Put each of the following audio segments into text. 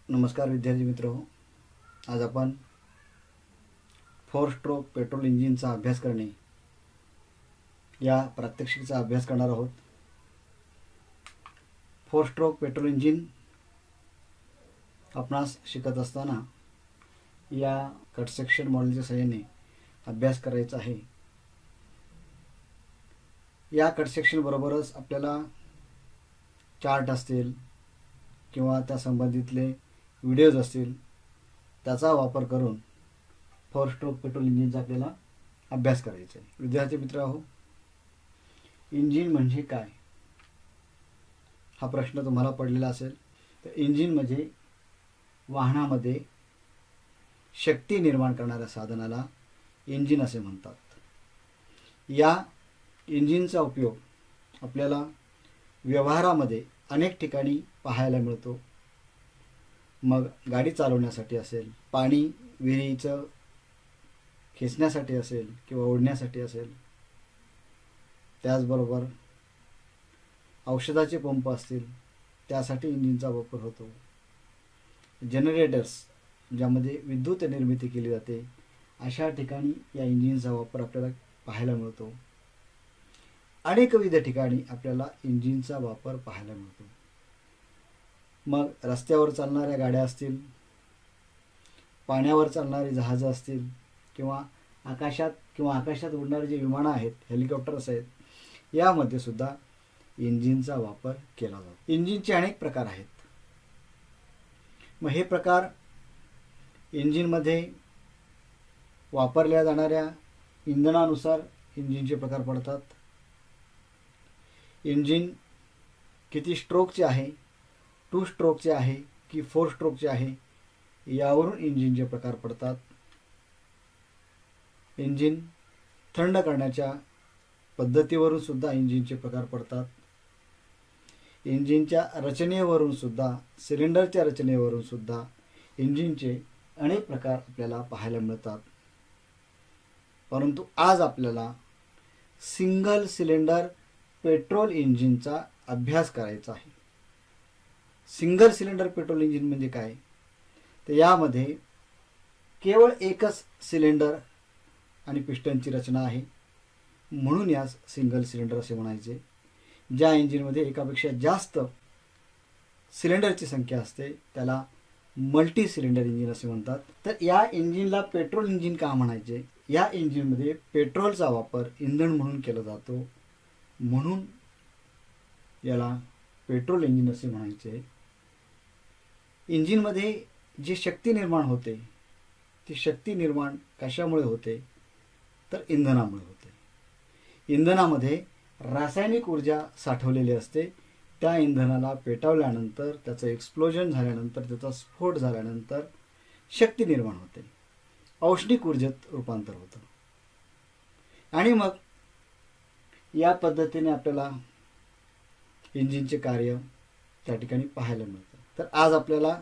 नमस्कार विद्यार्थी मित्र, आज आपण 4 स्ट्रोक पेट्रोल इंजिनचा अभ्यास करणे या प्रात्यक्षिकेचा अभ्यास करणार आहोत। 4 स्ट्रोक पेट्रोल इंजिन आपणास शिकत असताना या कट सेक्शन मॉडेलच्या सहाय्याने अभ्यास करायचा आहे। या कट सेक्शन बरोबरच आपल्याला चार्ट असतील किंवा त्या संबंधितले व्हिडिओज असतील त्याचा वापर करून 4 स्ट्रोक पेट्रोल इंजिनचा आपल्याला अभ्यास करायचा आहे। विद्यार्थी मित्रांनो, इंजिन म्हणजे काय हा प्रश्न तुम्हाला पडलेला असेल। तर इंजिन म्हणजे वाहनामध्ये शक्ती निर्माण करणाऱ्या साधनाला इंजिन असे म्हणतात। या इंजिनचा उपयोग आपल्याला व्यवहारामध्ये अनेक ठिकाणी पाहायला मिळतो। मग गाडी चालवण्यासाठी असेल, पाणी विहिरीचं खेचण्यासाठी असेल किंवा ओढण्यासाठी असेल, त्याचबरोबर औषधाचे पंप असतील त्यासाठी इंजिनचा वापर होतो। जनरेटर्स ज्यामध्ये विद्युत निर्मिती केली जाते अशा ठिकाणी या इंजिनचा वापर आपल्याला पाहायला मिळतो। अनेकविध ठिकाणी आपल्याला इंजिनचा वापर पाहायला मिळतो। मग रस्त्यावर चालणाऱ्या गाड्या असतील, पाण्यावर चालणारी जहाजं असतील किंवा आकाशात उडणारे जे विमानं आहेत, हेलिकॉप्टर्स आहेत, यामध्ये सुद्धा इंजिनचा वापर केला जातो। इंजिनचे अनेक प्रकार आहेत। मग हे प्रकार इंजिनमध्ये वापरल्या जाणाऱ्या इंधनानुसार इंजिनचे प्रकार पडतात। इंजिन किती स्ट्रोकचे आहे, 2 स्ट्रोकचे आहे की 4 स्ट्रोकचे आहे, यावरून इंजिनचे प्रकार पडतात। इंजिन थंड करण्याच्या पद्धतीवरून सुद्धा इंजिनचे प्रकार पडतात। इंजिनच्या रचनेवरून सुद्धा, सिलेंडरच्या रचनेवरून सुद्धा इंजिनचे अनेक प्रकार आपल्याला पाहायला मिळतात। परंतु आज आपल्याला सिंगल सिलेंडर पेट्रोल इंजिनचा अभ्यास करायचा आहे। सिंगल सिलेंडर पेट्रोल इंजिन म्हणजे काय? तर यामध्ये केवळ एकच सिलेंडर आणि पिस्टनची रचना आहे, म्हणून यास सिंगल सिलेंडर असे म्हणायचे। ज्या इंजिनमध्ये एकापेक्षा जास्त सिलेंडरची संख्या असते त्याला मल्टी सिलेंडर इंजिन असे म्हणतात। तर या इंजिनला पेट्रोल इंजिन का म्हणायचे? या इंजिनमध्ये पेट्रोलचा वापर इंधन म्हणून केला जातो, म्हणून याला पेट्रोल इंजिन असे म्हणायचे। इंजिनमध्ये जी शक्ती निर्माण होते ती शक्ती निर्माण कशामुळे होते? तर इंधनामुळे होते। इंधनामध्ये रासायनिक ऊर्जा साठवलेली असते। त्या इंधनाला पेटवल्यानंतर, त्याचं एक्सप्लोजन झाल्यानंतर, त्याचा स्फोट झाल्यानंतर शक्ती निर्माण होते, औष्णिक ऊर्जेत रूपांतर होतं। आणि मग या पद्धतीने आपल्याला इंजिनचे कार्य त्या ठिकाणी पाहायला मिळतं। तर आज आपल्याला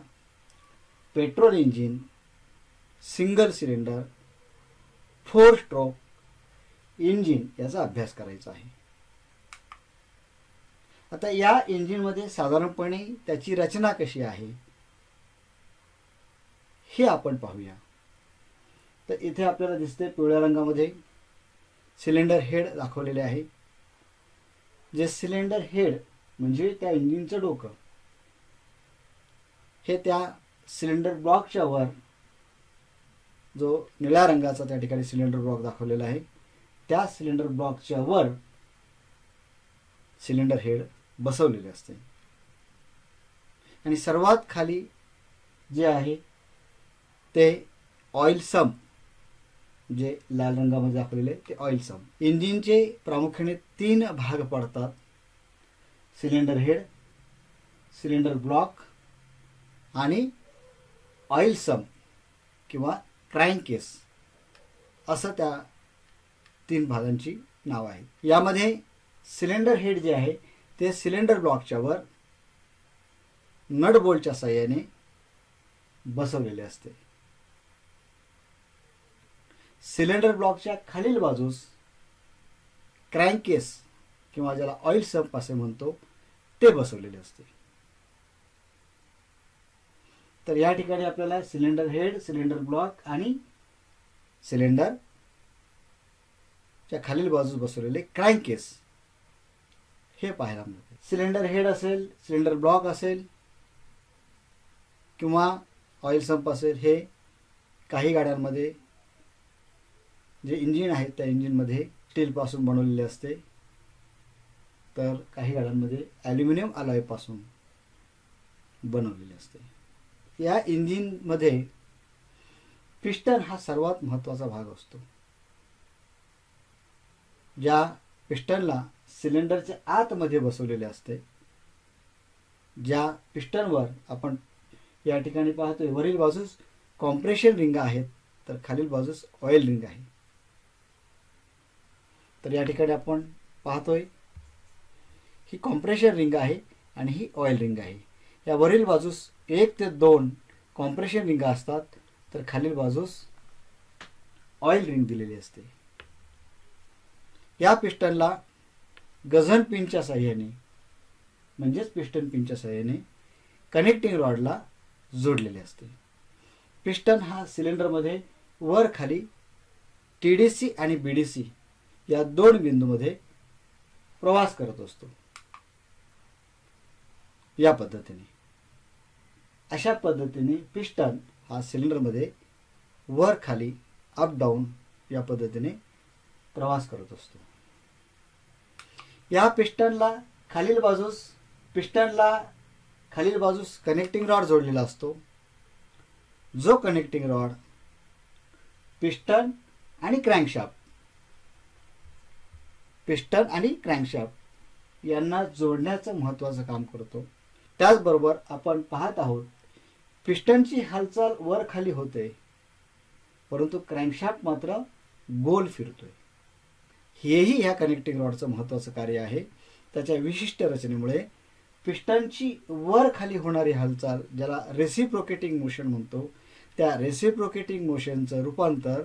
petrol engine, single cylinder, 4 stroke engine याचा अभ्यास करायचा आहे। आता या इंजिनमध्ये साधारणपणे त्याची रचना कशी आहे हे आपण पाहूया। तर इथे आपल्याला दिसते पिवळ्या रंगामध्ये सिलेंडर हेड दाखवलेले आहे। जे सिलेंडर हेड म्हणजे त्या इंजिनचं डोकं, हे त्या सिलेंडर ब्लॉकच्या वर, जो निळ्या रंगाचा त्या ठिकाणी सिलेंडर ब्लॉक दाखवलेला आहे, त्या सिलेंडर ब्लॉकच्या वर सिलेंडर हेड बसवलेले असते। आणि सर्वात खाली जे आहे ते ऑइल सम, जे लाल रंगामध्ये दाखवलेले ते ऑइल सम। इंजिनचे प्रामुख्याने 3 भाग पडतात: सिलेंडर हेड, सिलेंडर ब्लॉक आणि ऑइल सम किंवा क्रॅंककेस, असं त्या 3 भागांची नाव आहेत। यामध्ये सिलेंडर हेड जे आहे ते सिलेंडर ब्लॉकच्या वर नट बोल्टच्या साहाय्याने बसवलेले असते। सिलेंडर ब्लॉकच्या खालील बाजूस क्रॅंककेस किंवा ज्याला ऑइल संप असे म्हणतो ते बसवलेले असते। तर या ठिकाणी आपल्याला सिलेंडर हेड, सिलेंडर ब्लॉक आणि सिलेंडरच्या खालील बाजूस बसवलेले क्रँकेस हे पाहायला मिळते. सिलेंडर हेड असेल, सिलेंडर ब्लॉक असेल किंवा ऑइल संप असेल, हे काही गाड्यांमध्ये जे इंजिन आहे त्या इंजिनमध्ये स्टीलपासून बनवलेले असते, तर काही गाड्यांमध्ये ॲल्युमिनियम अलॉयपासून बनवलेले असते. या इंजिनमध्ये पिस्टन हा सर्वात महत्त्वाचा भाग असतो. ज्या पिस्टनला सिलेंडरच्या आतमध्ये बसवलेले असते, ज्या पिस्टनवर आपण या ठिकाणी पाहतोय वरील बाजूस कॉम्प्रेशन रिंग आहेत तर खालील बाजूस ऑइल रिंग आहे. तर या ठिकाणी आपण पाहतोय ही कॉम्प्रेशन रिंग आहे आणि ही ऑइल रिंग आहे. या वरील बाजूस 1 ते 2 कॉम्प्रेशन रिंग असतात तर खालील बाजूस ऑइल रिंग दिलेली असते. या पिस्टनला गझन पिनच्या साहाय्याने म्हणजेच पिस्टन पिनच्या साहाय्याने कनेक्टिंग रॉडला जोडलेले असते. पिस्टन हा सिलेंडरमध्ये वर खाली TDC आणि BDC या 2 बिंदूमध्ये प्रवास करत असतो. या पद्धतीने अशा पद्धतीने पिस्टन हा सिलेंडरमध्ये वर खाली अप डाऊन या पद्धतीने प्रवास करत असतो. या पिस्टनला खालील बाजूस कनेक्टिंग रॉड जोडलेला असतो, जो कनेक्टिंग रॉड पिस्टन आणि क्रँकशाफ्ट यांना जोडण्याचं महत्त्वाचं काम करतो. त्याचबरोबर आपण पाहत आहोत पिस्टनची हालचाल वर खाली होते, परंतु क्रँकशाफ्ट मात्र गोल फिरतोय. हेही ह्या कनेक्टिंग रॉडचं महत्त्वाचं कार्य आहे. त्याच्या विशिष्ट रचनेमुळे पिस्टनची वर खाली होणारी हालचाल, ज्याला रेसिप्रोकेटिंग मोशन म्हणतो, त्या रेसिप्रोकेटिंग मोशनचं रूपांतर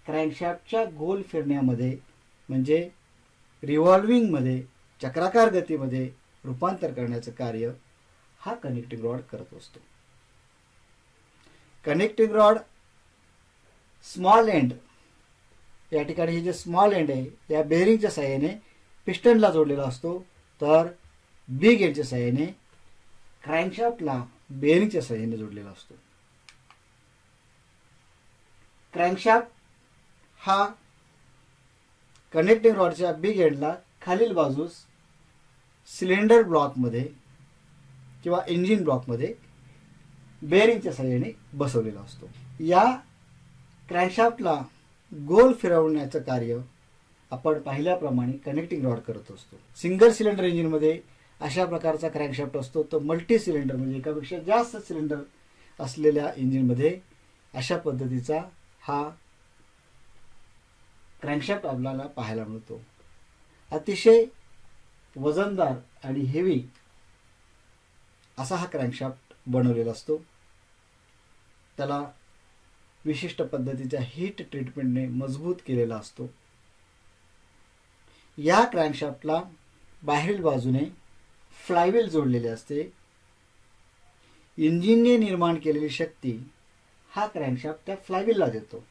क्रँकशाफ्टच्या गोल फिरण्यामध्ये म्हणजे रिव्हॉल्विंगमध्ये, चक्राकार गतीमध्ये रूपांतर करण्याचं कार्य हा कनेक्टिंग रॉड करत असतो. कनेक्टिंग रॉड स्मॉल एंड, या ठिकाणी हे जे स्मॉल एंड आहे या बेअरिंगच्या साहाय्याने पिस्टनला जोडलेला असतो, तर बिग एंडच्या साहाय्याने क्रँकशाफ्टला बेअरिंगच्या साहाय्याने जोडलेला असतो. क्रँकशाफ्ट हा कनेक्टिंग रॉडच्या बिग एंडला खालील बाजूस सिलेंडर ब्लॉकमध्ये किंवा इंजिन ब्लॉकमध्ये बेअरिंगच्या साहाय्याने बसवलेला असतो. या क्रँकशाफ्टला गोल फिरवण्याचं कार्य आपण पाहिल्याप्रमाणे कनेक्टिंग रॉड करत असतो. सिंगल सिलेंडर इंजिनमध्ये अशा प्रकारचा क्रँकशाफ्ट असतो, तर मल्टी सिलेंडर म्हणजे एकापेक्षा जास्त सिलेंडर असलेल्या इंजिनमध्ये अशा पद्धतीचा हा क्रँकशाफ्ट आपल्याला पाहायला मिळतो. अतिशय वजनदार आणि हेवी असा हा क्रँकशाफ्ट बनवलेला असतो. त्याला विशिष्ट पद्धतीच्या हीट ट्रीटमेंटने मजबूत केलेला असतो. या क्रँकशाफ्टला बाहेरील बाजूने फ्लायव्हील जोडलेले असते. इंजिनने निर्माण केलेली शक्ती हा क्रँकशाफ्ट त्या फ्लायव्हीलला देतो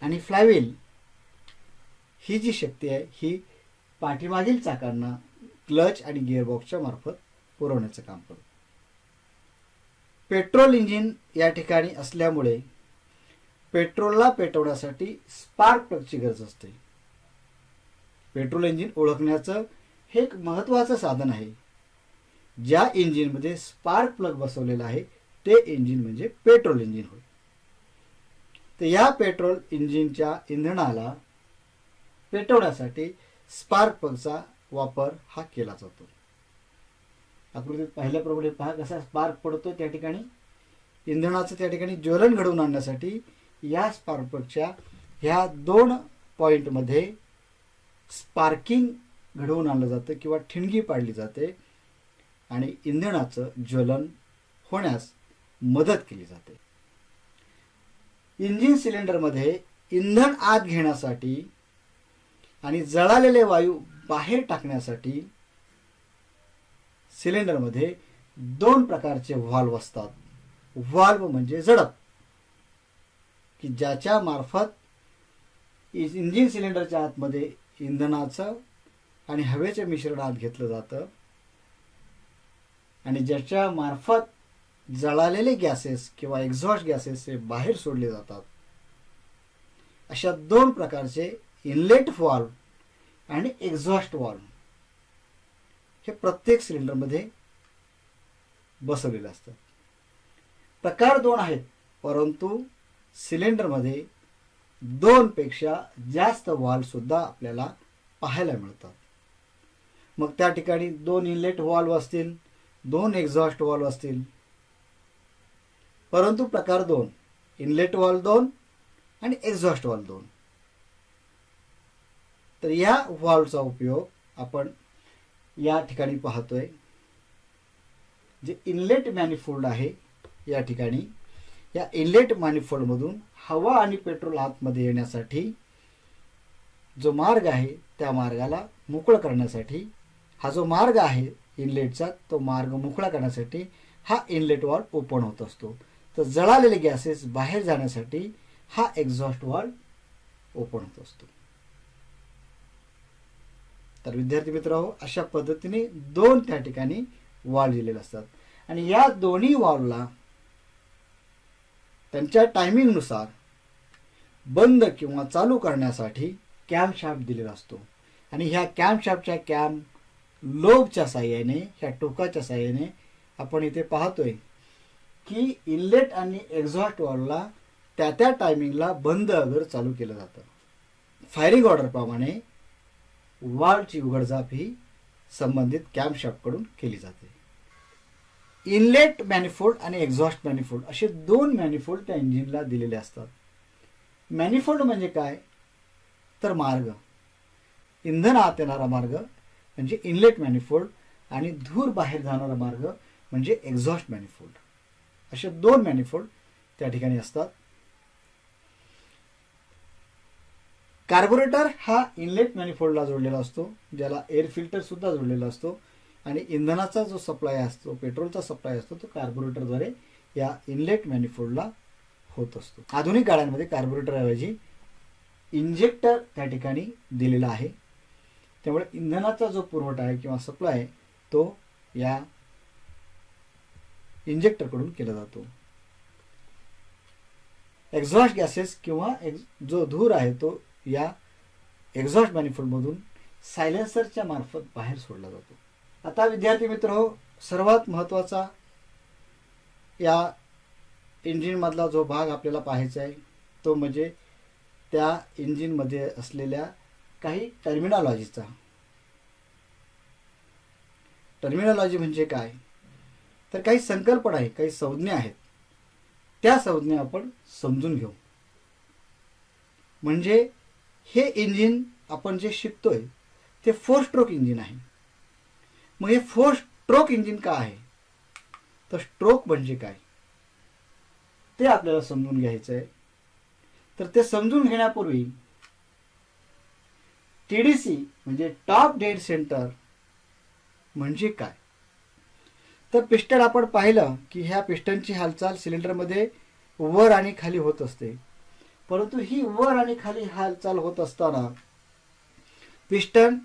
आणि फ्लायव्हील ही जी शक्ती आहे ही पाठीमागील चाकांना क्लच आणि गिअरबॉक्सच्या मार्फत पुरवण्याचं काम करतो. पेट्रोल इंजिन या ठिकाणी असल्यामुळे पेट्रोलला पेटवण्यासाठी स्पार्क प्लगची गरज असते. पेट्रोल इंजिन ओळखण्याचं हे एक महत्त्वाचं साधन आहे. ज्या इंजिनमध्ये स्पार्क प्लग बसवलेला आहे ते इंजिन म्हणजे पेट्रोल इंजिन होय. तर या पेट्रोल इंजिनच्या इंधनाला पेटवण्यासाठी स्पार्क प्लगचा वापर हा केला जातो. आकृतीत पाहिल्याप्रमाणे पहा कसा स्पार्क पडतो. त्या ठिकाणी इंधनाचं त्या ठिकाणी ज्वलन घडवून आणण्यासाठी या स्पार्क प्लगच्या ह्या 2 पॉइंटमध्ये स्पार्किंग घडवून आणलं जातं किंवा ठिणगी पाडली जाते आणि इंधनाचं ज्वलन होण्यास मदत केली जाते. इंजिन सिलेंडरमध्ये इंधन आत घेण्यासाठी आणि जळालेले वायू बाहेर टाकण्यासाठी सिलेंडरमध्ये 2 प्रकारचे व्हॉल्व्ह असतात. व्हॉल्व म्हणजे झडप, की ज्याच्या मार्फत इंजिन सिलेंडरच्या आतमध्ये इंधनाचं आणि हवेचे मिश्रण आत घेतलं जातं आणि ज्याच्या मार्फत जळालेले गॅसेस किंवा एक्झॉस्ट गॅसेस हे बाहेर सोडले जातात. अशा दोन प्रकारचे इनलेट व्हॉल्व आणि एक्झॉस्ट व्हॉल्व हे प्रत्येक सिलेंडरमध्ये बसवलेले असतात. प्रकार दोन आहेत, परंतु सिलेंडरमध्ये दोनपेक्षा जास्त व्हॉल्व सुद्धा आपल्याला पाहायला मिळतात. मग त्या ठिकाणी दोन इनलेट व्हॉल्व असतील, दोन एक्झॉस्ट व्हॉल्व असतील, परंतु प्रकार दोन, इनलेट व्हॉल्व दोन आणि एक्झॉस्ट व्हॉल्व दोन. तर या व्हॉल्वचा उपयोग आपण या ठिकाणी पाहतोय. जे इनलेट मॅनिफोल्ड आहे या ठिकाणी, या इनलेट मॅनिफोल्ड मधून हवा आणि पेट्रोल आतमध्ये येण्यासाठी जो मार्ग आहे त्या मार्गाला मोकळं करण्यासाठी, हा जो मार्ग आहे इनलेटचा तो मार्ग मोकळा करण्यासाठी हा इनलेट व्हॉल्व ओपन होत असतो. तर जळालेले गॅसेस बाहेर जाण्यासाठी हा एक्झॉस्ट व्हॉल्व ओपन होत असतो. तर विद्यार्थी मित्रांनो, अशा पद्धतीने दोन त्या ठिकाणी व्हॉल्व दिलेले असतात आणि या दोन्ही व्हॉल्वला त्यांच्या टायमिंगनुसार बंद किंवा चालू करण्यासाठी कॅमशाफ्ट दिलेला असतो आणि ह्या कॅमशाफ्टच्या कॅम लोबच्या साहाय्याने, ह्या टोकाच्या साहाय्याने आपण इथे पाहतोय की इनलेट आणि एक्झॉस्ट व्हॉल्वला त्या त्या टायमिंगला बंद अगर चालू केलं जातं. फायरिंग ऑर्डर प्रमाणे व्हॉल्वची उघडझाप ही संबंधित कॅमशाफ्टकडून केली जाते. इनलेट मॅनिफोल्ड आणि एक्झॉस्ट मॅनिफोल्ड असे दोन मॅनिफोल्ड त्या इंजिनला दिलेले असतात. मॅनिफोल्ड म्हणजे काय, तर मार्ग, इंधन आत येणारा मार्ग म्हणजे इनलेट मॅनिफोल्ड आणि धूर बाहेर जाणारा मार्ग म्हणजे एक्झॉस्ट मॅनिफोल्ड. असे दोन मॅनिफोल्ड त्या ठिकाणी असतात. कार्बोरेटर हा इनलेट मॅनिफोल्डला जोडलेला असतो, ज्याला एअर फिल्टर सुद्धा जोडलेला असतो आणि इंधनाचा जो सप्लाय असतो, पेट्रोलचा सप्लाय असतो, तो कार्बोरेटरद्वारे या इनलेट मॅनिफोल्डला होत असतो. आधुनिक गाड्यांमध्ये कार्बोरेटरऐवजी इंजेक्टर त्या ठिकाणी दिलेला आहे. त्यामुळे इंधनाचा जो पुरवठा आहे किंवा सप्लाय आहे तो या इंजेक्टरकडून केला जातो. एक्झॉस्ट गॅसेस किंवा जो धूर आहे तो या एक्झॉस्ट मॅनिफोल्डमधून सायलेन्सरच्या मार्फत बाहेर सोडला जातो. आता विद्यार्थी मित्र, सर्वात महत्त्वाचा या इंजिन मधला जो भाग आपल्याला पाहायचा आहे तो म्हणजे त्या इंजिन मध्ये असलेल्या काही टर्मिनॉलॉजीचा. टर्मिनॉलॉजी म्हणजे काय, तर काही संकल्पना आहे, काही संज्ञा आहेत, त्या संज्ञा आपण समजून घेऊ. म्हणजे हे इंजिन आपण जे शिकतोय ते 4 स्ट्रोक इंजिन आहे. मग हे 4 स्ट्रोक इंजिन का आहे, तर स्ट्रोक म्हणजे काय ते आपल्याला समजून घ्यायचं आहे. तर ते समजून घेण्यापूर्वी टीडीसी म्हणजे टॉप डेड सेंटर म्हणजे काय, तर पिस्टन आपण पाहिलं की ह्या पिस्टनची हालचाल सिलेंडरमध्ये वर आणि खाली होत असते. परंतु ही वर आणि खाली हालचाल होत असताना पिस्टन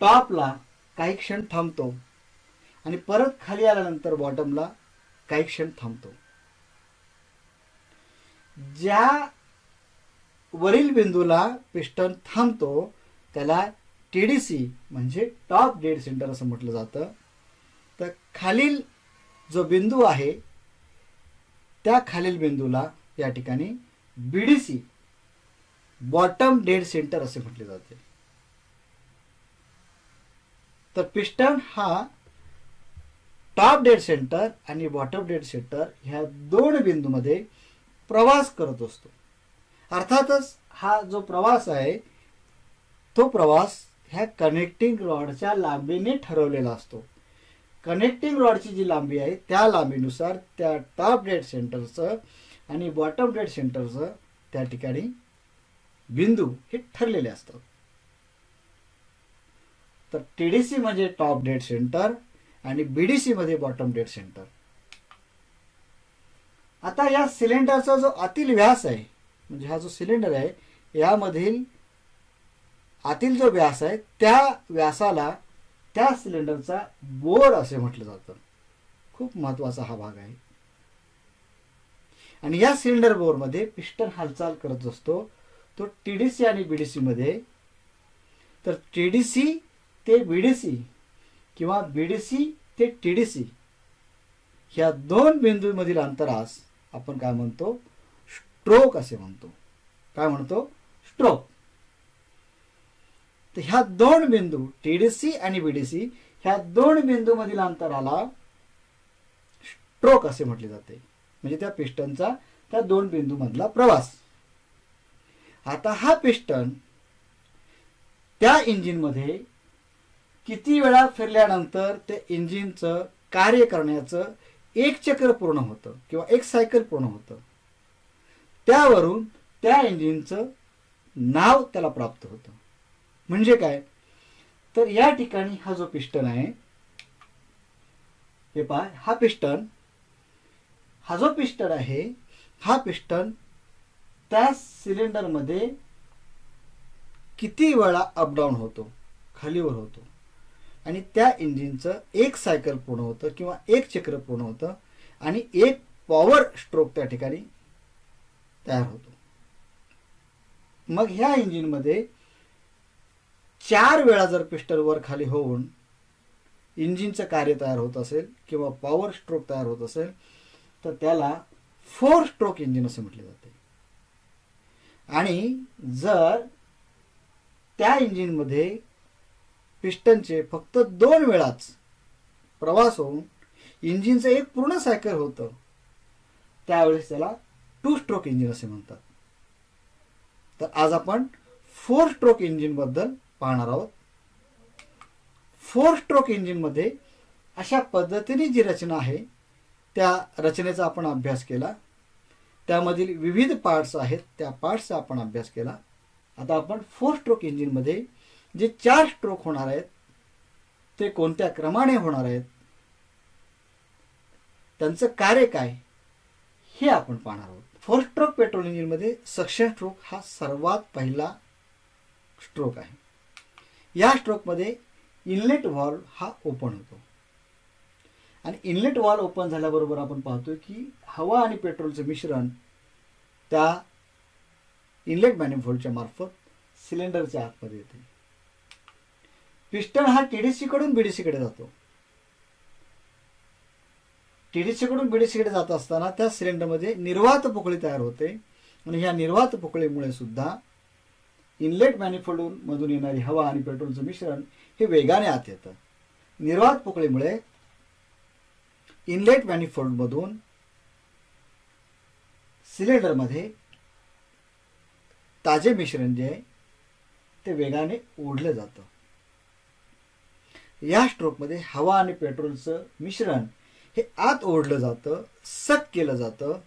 टॉपला काही क्षण थांबतो आणि परत खाली आल्यानंतर बॉटमला काही क्षण थांबतो. ज्या वरील बिंदूला पिस्टन थांबतो त्याला टीडीसी म्हणजे टॉप डेड सेंटर असं म्हटलं जातं. तर खालील जो बिंदू आहे त्या खालील बिंदूला या ठिकाणी बीडीसी बॉटम डेड सेंटर असे म्हटले जाते. तर पिस्टन हा टॉप डेड सेंटर आणि बॉटम डेड सेंटर ह्या दोन बिंदूमध्ये प्रवास करत असतो. अर्थातच हा जो प्रवास आहे तो प्रवास ह्या कनेक्टिंग रॉडच्या लांबीने ठरवलेला असतो. कनेक्टिंग रॉडची जी लांबी आहे त्या लांबीनुसार त्या टॉप डेड सेंटरचं आणि बॉटम डेड सेंटरचं त्या ठिकाणी बिंदू हे ठरलेले असतात. तर टीडीसी म्हणजे टॉप डेड सेंटर आणि बीडीसी मध्ये बॉटम डेड सेंटर. आता या सिलेंडरचा जो आतील व्यास आहे, म्हणजे हा जो सिलेंडर आहे यामधील आतील जो व्यास आहे त्या व्यासाला त्या सिलेंडरचा बोर असे म्हटलं जातं. खूप महत्वाचा हा भाग आहे. आणि या सिलेंडर बोरमध्ये पिस्टन हालचाल करत असतो तो टीडीसी आणि बीडीसी मध्ये. तर टीडीसी ते बीडीसी किंवा बीडीसी ते टीडीसी ह्या दोन बिंदूंमधील अंतरास आपण काय म्हणतो, स्ट्रोक असे म्हणतो. काय म्हणतो, स्ट्रोक. तर ह्या दोन बिंदू टीडीसी आणि बीडीसी ह्या दोन बिंदूमधील अंतराला स्ट्रोक असे म्हटले जाते. म्हणजे त्या पिस्टनचा त्या दोन बिंदू मधला प्रवास. आता हा पिस्टन त्या इंजिन मध्ये किती वेळा फिरल्यानंतर ते इंजिनचं कार्य करण्याचं एक चक्र पूर्ण होतं किंवा एक सायकल पूर्ण होतं, त्यावरून त्या इंजिनचं नाव त्याला प्राप्त होतं. म्हणजे काय, तर या ठिकाणी हा जो पिस्टन आहे, हे पहा, हा पिस्टन, हा जो पिस्टन आहे हा पिस्टन त्या सिलेंडर मध्ये किती वेळा अपडाऊन होतो, खालीवर होतो, आणि त्या इंजिनचं एक सायकल पूर्ण होतं किंवा एक चक्र पूर्ण होतं आणि एक पॉवर स्ट्रोक त्या ठिकाणी तयार होतो. मग ह्या इंजिन मध्ये 4 वेळा जर पिस्टन वर खाली होऊन इंजिनचं कार्य तयार होत असेल किंवा पॉवर स्ट्रोक तयार होत असेल तर त्याला 4 स्ट्रोक इंजिन असे म्हटले जाते. आणि जर त्या इंजिन मध्ये पिस्टनचे फक्त 2 वेळाच प्रवास होऊन इंजिनचं एक पूर्ण सायकल होतं त्यावेळेस त्याला 2 स्ट्रोक इंजिन असे म्हणतात. तर आज आपण 4 स्ट्रोक इंजिन बद्दल पाहणार आहोत. 4 स्ट्रोक इंजिन मध्ये अशा पद्धतीने जी रचना आहे त्या रचनेचा आपण अभ्यास केला. त्यामधील विविध पार्ट्स आहेत त्या पार्ट्सचा आपण अभ्यास केला. आता आपण 4 स्ट्रोक इंजिन मध्ये जे 4 स्ट्रोक होणार आहेत ते कोणत्या क्रमाने होणार आहेत, त्यांचं कार्य काय, हे आपण पाहणार आहोत. 4 स्ट्रोक पेट्रोल इंजिन मध्ये सक्शन स्ट्रोक हा सर्वात पहिला स्ट्रोक आहे. या स्ट्रोक मध्ये इनलेट व्हॉल्व हा ओपन होतो आणि इनलेट व्हॉल्व ओपन झाल्याबरोबर आपण पाहतो की हवा आणि पेट्रोलचं मिश्रण त्या इनलेट मॅनिफोल्डच्या मार्फत सिलेंडरच्या आतमध्ये येते. पिस्टन हा टीडीसी कडून बीडीसी कडे जातो. टीडीसी कडून बीडीसी कडे जात असताना त्या सिलेंडरमध्ये निर्वात पोकळी तयार होते आणि ह्या निर्वात पोकळीमुळे सुद्धा इनलेट मॅनिफोल्ड मधून येणारी हवा आणि पेट्रोलचं मिश्रण हे वेगाने आत येतं. निर्वात पोकळीमुळे इनलेट मॅनिफोल्ड मधून सिलेंडरमध्ये ताजे मिश्रण जे आहे ते वेगाने ओढलं जातं. या स्ट्रोकमध्ये हवा आणि पेट्रोलचं मिश्रण हे आत ओढलं जातं, सक केलं जातं,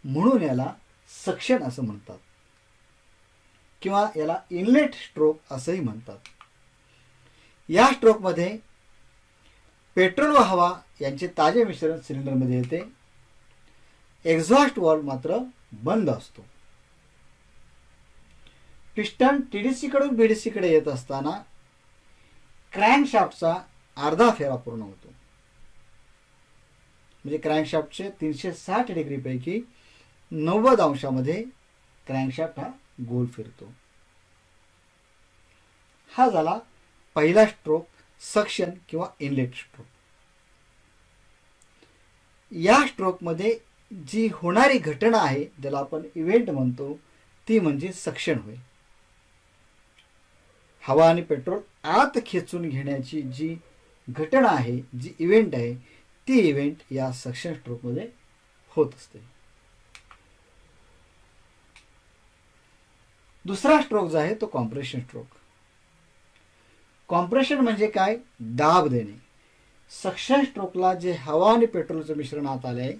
म्हणून याला सक्शन असं म्हणतात किंवा याला इनलेट स्ट्रोक असंही म्हणतात. या स्ट्रोकमध्ये पेट्रोल व हवा यांचे ताजे मिश्रण सिलेंडरमध्ये येते. एक्झॉस्ट व्हॉल्व मात्र बंद असतो. पिस्टन टीडीसी कडून बीडीसी कडे येत असताना क्रँकशाफ्टचा अर्धा फेरा पूर्ण होतो. म्हणजे क्रँकशाफ्टचे 360 डिग्री पैकी 90 अंशामध्ये क्रँकशाफ्ट हा गोल फिरतो. हा झाला पहिला स्ट्रोक, सक्शन किंवा इनलेट स्ट्रोक. या स्ट्रोक मध्ये जी होणारी घटना आहे ज्याला आपण इव्हेंट म्हणतो ती म्हणजे सक्शन होय. हवा आणि पेट्रोल आत खेचून घेण्याची जी घटना आहे, जी इव्हेंट आहे, ती इव्हेंट या सक्शन स्ट्रोक मध्ये होत असते. दुसरा स्ट्रोक जो आहे तो कॉम्प्रेशन स्ट्रोक. कॉम्प्रेशन म्हणजे काय, दाब देणे. सक्शन स्ट्रोकला जे हवा आणि पेट्रोलचं मिश्रण आत आले आहे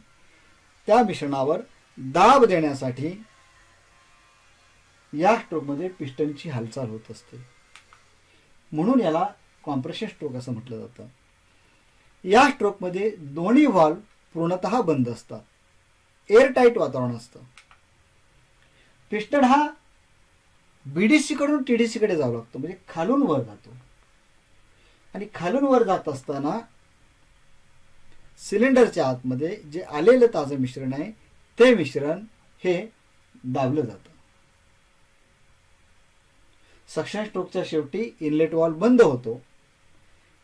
त्या मिश्रणावर दाब देण्यासाठी या स्ट्रोकमध्ये पिस्टनची हालचाल होत असते, म्हणून याला कॉम्प्रेशन स्ट्रोक असं म्हटलं जातं. या स्ट्रोकमध्ये दोन्ही व्हॉल्व पूर्णतः बंद असतात. एअरटाईट वातावरण असतं. पिस्टन हा बीडीसी कडून टीडीसी कडे जावं लागतो, म्हणजे खालून वर जातो. आणि खालून वर जात असताना सिलेंडरच्या आतमध्ये जे आलेलं ताजं मिश्रण आहे ते मिश्रण हे दाबलं जातं. सक्शन स्ट्रोकच्या शेवटी इनलेट वाल्व बंद होतो,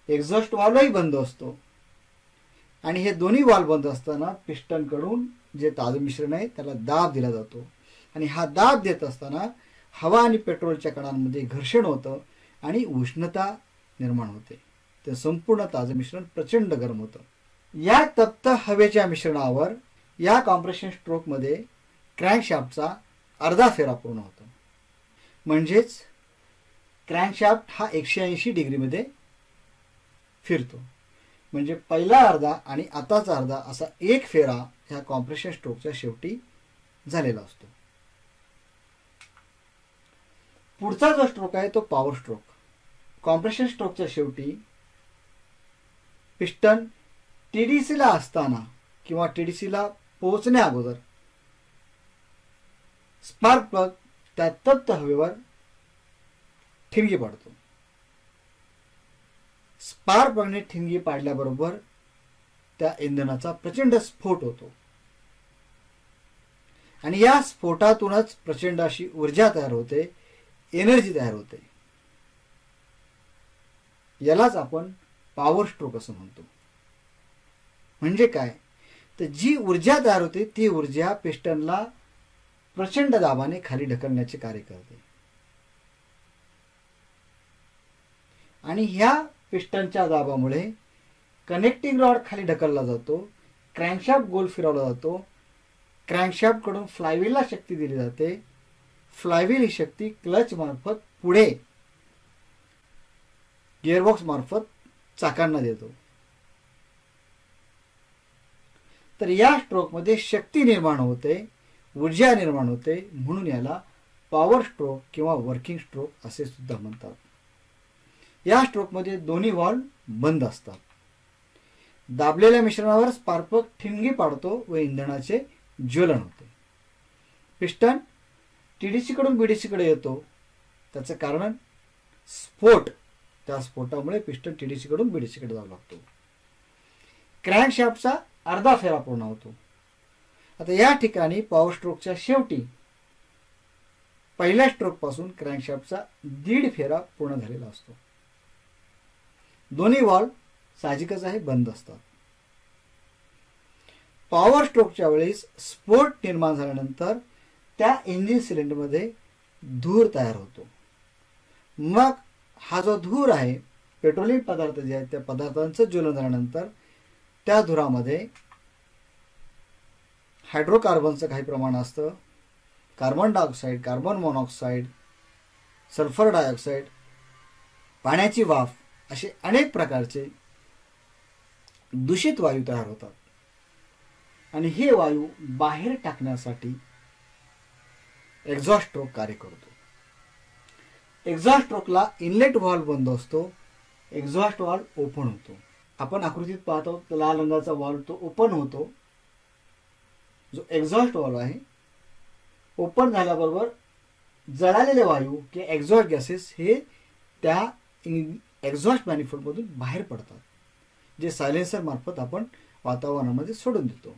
एक्झॉस्ट वाल्वही बंद असतो. आणि हे दोन्ही वाल्व बंद असताना पिस्टन कडून जे ताजं मिश्रण आहे त्याला दाब दिला जातो. आणि हा दाब देत असताना हवा आणि पेट्रोलच्या कणांमध्ये घर्षण होतं आणि उष्णता निर्माण होते. ते संपूर्ण ताजं मिश्रण प्रचंड गरम होतं. या तप्त हवेच्या मिश्रणावर या कॉम्प्रेशन स्ट्रोकमध्ये क्रँकशाफ्टचा अर्धा फेरा पूर्ण होतो. म्हणजेच क्रँकशाफ्ट हा 180 डिग्रीमध्ये फिरतो. म्हणजे पहिला अर्धा आणि आताचा अर्धा असा एक फेरा ह्या कॉम्प्रेशन स्ट्रोकच्या शेवटी झालेला असतो. पुढचा जो स्ट्रोक आहे तो पॉवर स्ट्रोक. कॉम्प्रेशन स्ट्रोकच्या शेवटी पिस्टन टीडीसीला असताना किंवा टीडीसीला पोहोचण्या अगोदर स्पार्क प्लग त्या तप्त हवेवर ठिणगी पाडतो. स्पार्क प्लगने ठिणगी पाडल्याबरोबर त्या इंधनाचा प्रचंड स्फोट होतो. आणि या स्फोटातूनच प्रचंड अशी ऊर्जा तयार होते, एनर्जी तयार होते. यालाच आपण पॉवर स्ट्रोक असं म्हणतो. म्हणजे काय, तर जी ऊर्जा तयार होते ती ऊर्जा पिस्टनला प्रचंड दाबाने खाली ढकलण्याचे कार्य करते. आणि ह्या पिस्टनच्या दाबामुळे कनेक्टिंग रॉड खाली ढकलला जातो, क्रँकशाफ्ट गोल फिरवला जातो, क्रँकशाफ्ट कडून फ्लायव्हीलला शक्ती दिली जाते, फ्लायव्हील ही शक्ती क्लच मार्फत पुढे गिअरबॉक्स मार्फत चाकांना देतो. तर या स्ट्रोकमध्ये शक्ती निर्माण होते, ऊर्जा निर्माण होते, म्हणून याला पॉवर स्ट्रोक किंवा वर्किंग स्ट्रोक असे सुद्धा म्हणतात. या स्ट्रोकमध्ये दोन्ही वाल्व बंद असतात. दाबलेल्या मिश्रणावर स्पार्क प्लग ठिणगी पाडतो व इंधनाचे ज्वलन होते. पिस्टन टीडीसी कडून बीडीसी कडे येतो. त्याचं कारण स्फोट. त्या स्फोटामुळे पिस्टन टीडीसी कडून बीडीसी कडे जाऊ लागतो. क्रँकशाफ्टचा अर्धा फेरा पूर्ण होतो. आता या ठिकाणी पॉवर स्ट्रोकच्या शेवटी पहिल्या स्ट्रोक पासून क्रँकशाफ्टचा 1.5 फेरा पूर्ण झालेला असतो. दोन्ही वाल्व साहजिकच आहे बंद असतात. पॉवर स्ट्रोकच्या वेळेस स्फोट निर्माण झाल्यानंतर त्या इंजिन सिलेंडरमध्ये धूर तयार होतो. मग हा जो धूर आहे, पेट्रोलियम पदार्थ जे आहेत त्या पदार्थांचं ज्वलन झाल्यानंतर त्या धुरामध्ये हायड्रोकार्बनचं काही प्रमाण असतं, carbon dioxide, carbon monoxide, sulphur dioxide, पाण्याची वाफ असे अनेक प्रकारचे दूषित वायू तयार होतात. आणि हे वायू बाहेर टाकण्यासाठी एक्झॉस्ट स्ट्रोक कार्य करतो. एक्झॉस्ट स्ट्रोकला इनलेट व्हॉल्व बंद असतो, एक्झॉस्ट व्हॉल्व ओपन होतो. आपण आकृतीत पाहतो लाल रंगाचा व्हॉल्व तो ओपन होतो. जो एक्झॉस्ट व्हॉल्व आहे ओपन झाल्याबरोबर जळालेले वायू किंवा एक्झॉस्ट गॅसेस हे त्या एक्झॉस्ट मॅनिफोल्ड मधून बाहेर पडतात, जे सायलेन्सर मार्फत आपण वातावरणामध्ये सोडून देतो.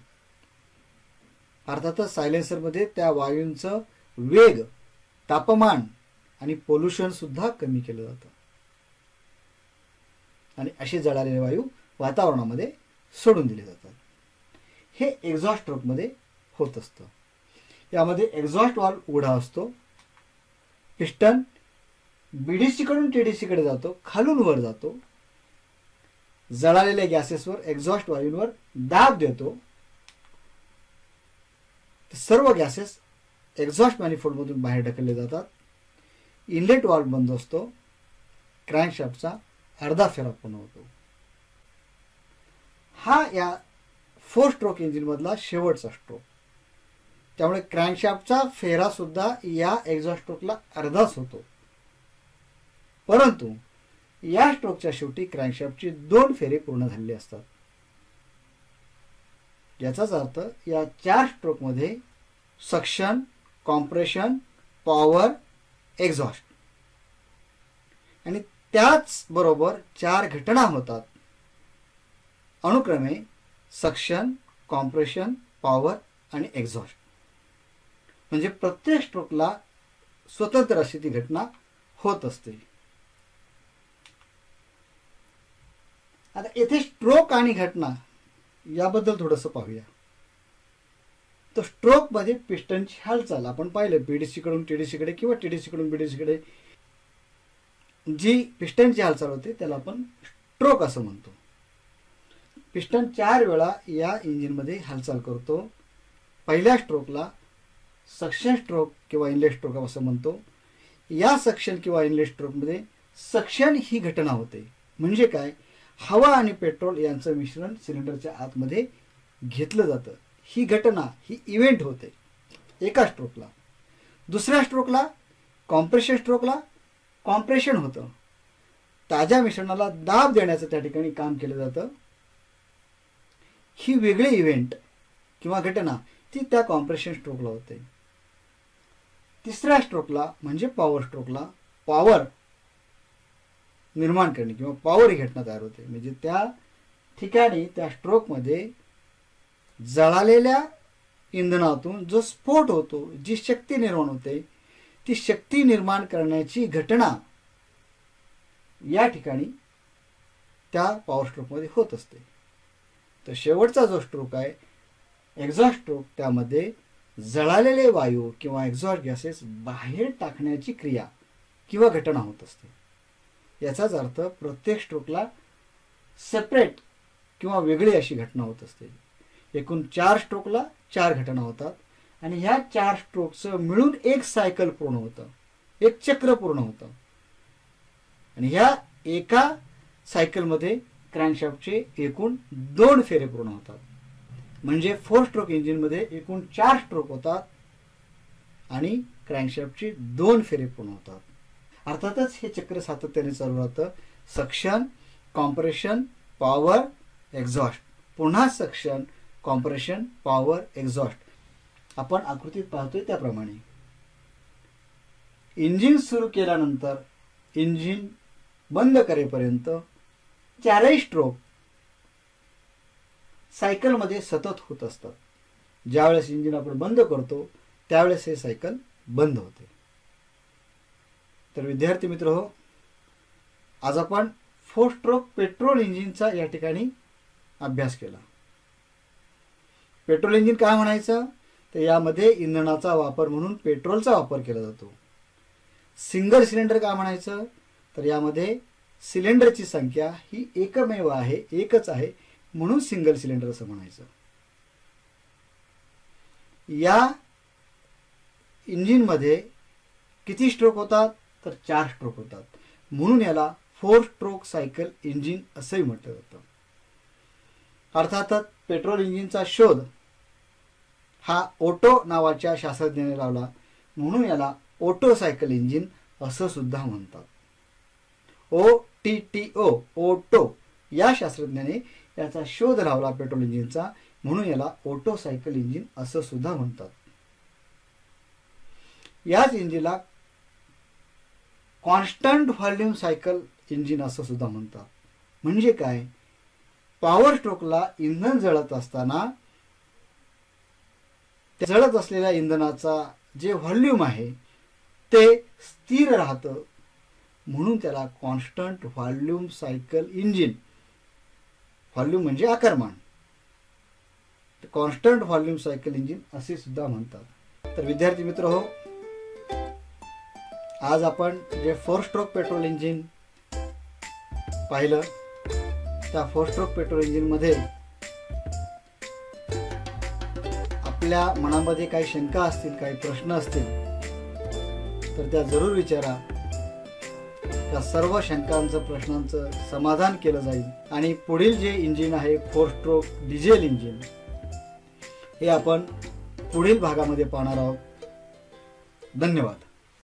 अर्थातच सायलेन्सर मध्ये त्या वायूंचं वेग, तापमान आणि पोल्युशन सुद्धा कमी केलं जातं आणि असे जळालेले वायू वातावरणामध्ये सोडून दिले जातात. हे एक्झॉस्ट स्ट्रोक मध्ये होत असतं. यामध्ये एक्झॉस्ट वाल्व उघडा असतो. पिस्टन बीडीसी कडून टीडीसी कडे जातो, खालून वर जातो, जळालेल्या गॅसेसवर, एक्झॉस्ट वायूंवर दाब देतो. सर्व गॅसेस एक्झॉस्ट मॅनिफोल्ड मधून बाहेर ढकलले जातात. इनलेट वाल्व बंद असतो. क्रँकशाफ्टचा अर्धा फेरा पूर्ण होतो. हा या 4 स्ट्रोक इंजिन मधला शेवटचा स्ट्रोक. त्यामुळे क्रँकशाफ्टचा फेरा सुद्धा या एक्झॉस्ट स्ट्रोकला अर्धाच होतो. परंतु या स्ट्रोकच्या शेवटी क्रँकशाफ्टची 2 फेरे पूर्ण झालेले असतात. याचाच अर्थ या 4 स्ट्रोकमध्ये सक्शन, कॉम्प्रेशन, पॉवर, एक्झॉस्ट आणि त्याच बरोबर 4 घटना होतात अनुक्रमे सक्शन, कॉम्प्रेशन, पॉवर आणि एक्झॉस्ट. म्हणजे प्रत्येक स्ट्रोकला स्वतंत्र अशी ती घटना होत असते. आता येथे स्ट्रोक आणि घटना याबद्दल थोडंसं पाहूया. तर स्ट्रोक मध्ये पिस्टनची हालचाल आपण पाहिलं, पीडीसी कडून टीडीसी कडे किंवा टीडीसी कडून बीडीसी कडे जी पिस्टनची हालचाल होते त्याला आपण स्ट्रोक असं म्हणतो. पिस्टन 4 वेळा या इंजिनमध्ये हालचाल करतो. पहिल्या स्ट्रोकला सक्शन स्ट्रोक किंवा इनलेट स्ट्रोक असं म्हणतो. या सक्शन किंवा इनलेट स्ट्रोकमध्ये सक्शन ही घटना होते. म्हणजे काय, हवा आणि पेट्रोल यांचं मिश्रण सिलेंडरच्या आतमध्ये घेतलं जातं. ही घटना, ही इव्हेंट होते एका स्ट्रोकला. दुसऱ्या स्ट्रोकला कॉम्प्रेशन स्ट्रोकला कॉम्प्रेशन होतं. ताज्या मिश्रणाला दाब देण्याचं त्या ठिकाणी काम केलं जातं. ही वेगळी इव्हेंट किंवा घटना ती त्या कॉम्प्रेशन स्ट्रोकला होते. तिसऱ्या स्ट्रोकला म्हणजे पॉवर स्ट्रोकला पॉवर निर्माण करणे किंवा पॉवर ही घटना तयार होते. म्हणजे त्या ठिकाणी त्या स्ट्रोकमध्ये जळालेल्या इंधनातून जो स्फोट होतो, जी शक्ती निर्माण होते, ती शक्ती निर्माण करण्याची घटना या ठिकाणी त्या पॉवर स्ट्रोकमध्ये होत असते. तर शेवटचा जो स्ट्रोक आहे एक्झॉस्ट स्ट्रोक, त्यामध्ये जळालेले वायू किंवा एक्झॉस्ट गॅसेस बाहेर टाकण्याची क्रिया किंवा घटना होत असते. याचाच अर्थ प्रत्येक स्ट्रोकला सेपरेट किंवा वेगळी अशी घटना होत असते. एकूण 4 स्ट्रोकला 4 घटना होतात आणि ह्या 4 स्ट्रोकचं मिळून एक सायकल पूर्ण होतं, एक चक्र पूर्ण होतं. आणि ह्या एका सायकलमध्ये क्रँकशाफ्टचे एकूण 2 फेरे पूर्ण होतात. म्हणजे 4 स्ट्रोक इंजिनमध्ये एकूण 4 स्ट्रोक होतात आणि क्रँकशाफ्टचे 2 फेरे पूर्ण होतात. अर्थातच हे चक्र सातत्याने चालू राहतं. सक्शन, कॉम्प्रेशन, पॉवर, एक्झॉस्ट, पुन्हा सक्शन, कॉम्प्रेशन, पॉवर, एक्झॉस्ट. आपण आकृतीत पाहतोय त्याप्रमाणे इंजिन सुरू केल्यानंतर इंजिन बंद करेपर्यंत 4ही स्ट्रोक सायकलमध्ये सतत होत असतात. ज्यावेळेस इंजिन आपण बंद करतो त्यावेळेस हे सायकल बंद होते. तर विद्यार्थी मित्र हो, आज आपण 4 स्ट्रोक पेट्रोल इंजिनचा या ठिकाणी अभ्यास केला. पेट्रोल इंजिन काय म्हणायचं, तर यामध्ये इंधनाचा वापर म्हणून पेट्रोलचा वापर केला जातो. सिंगल सिलेंडर काय म्हणायचं, तर यामध्ये सिलेंडरची संख्या ही एकमेव आहे, एकच आहे, म्हणून सिंगल सिलेंडर असं म्हणायचं. या इंजिनमध्ये किती स्ट्रोक होतात, तर 4 स्ट्रोक होतात, म्हणून याला 4 स्ट्रोक सायकल इंजिन असंही म्हटलं जातं. अर्थातच पेट्रोल इंजिनचा शोध हा ओटो नावाच्या शास्त्रज्ञाने लावला, म्हणून याला ओटो सायकल इंजिन असं सुद्धा म्हणतात. OTTO, ओटो या शास्त्रज्ञाने याचा शोध लावला पेट्रोल इंजिनचा, म्हणून याला ओटो सायकल इंजिन असं सुद्धा म्हणतात. याच इंजिनला कॉन्स्टंट व्हॉल्यूम सायकल इंजिन असं सुद्धा म्हणतात. म्हणजे काय, पॉवर स्ट्रोकला इंधन जळत असताना जळत असलेल्या इंधनाचा जे व्हॉल्यूम आहे ते स्थिर राहतं, म्हणून त्याला constant volume cycle engine, volume म्हणजे आकारमान, कॉन्स्टंट व्हॉल्यूम सायकल इंजिन असे सुद्धा म्हणतात. तर विद्यार्थी मित्र हो, आज आपण जे 4 स्ट्रोक पेट्रोल इंजिन पाहिलं, त्या 4 स्ट्रोक पेट्रोल इंजिन मध्ये आपल्या मनामध्ये काही शंका असतील, काही प्रश्न असतील तर त्या जरूर विचारा. त्या सर्व शंकांचं, प्रश्नांचं समाधान केलं जाईल आणि पुढील जे इंजिन आहे 4 स्ट्रोक डिझेल इंजिन, हे आपण पुढील भागामध्ये पाहणार आहोत. धन्यवाद.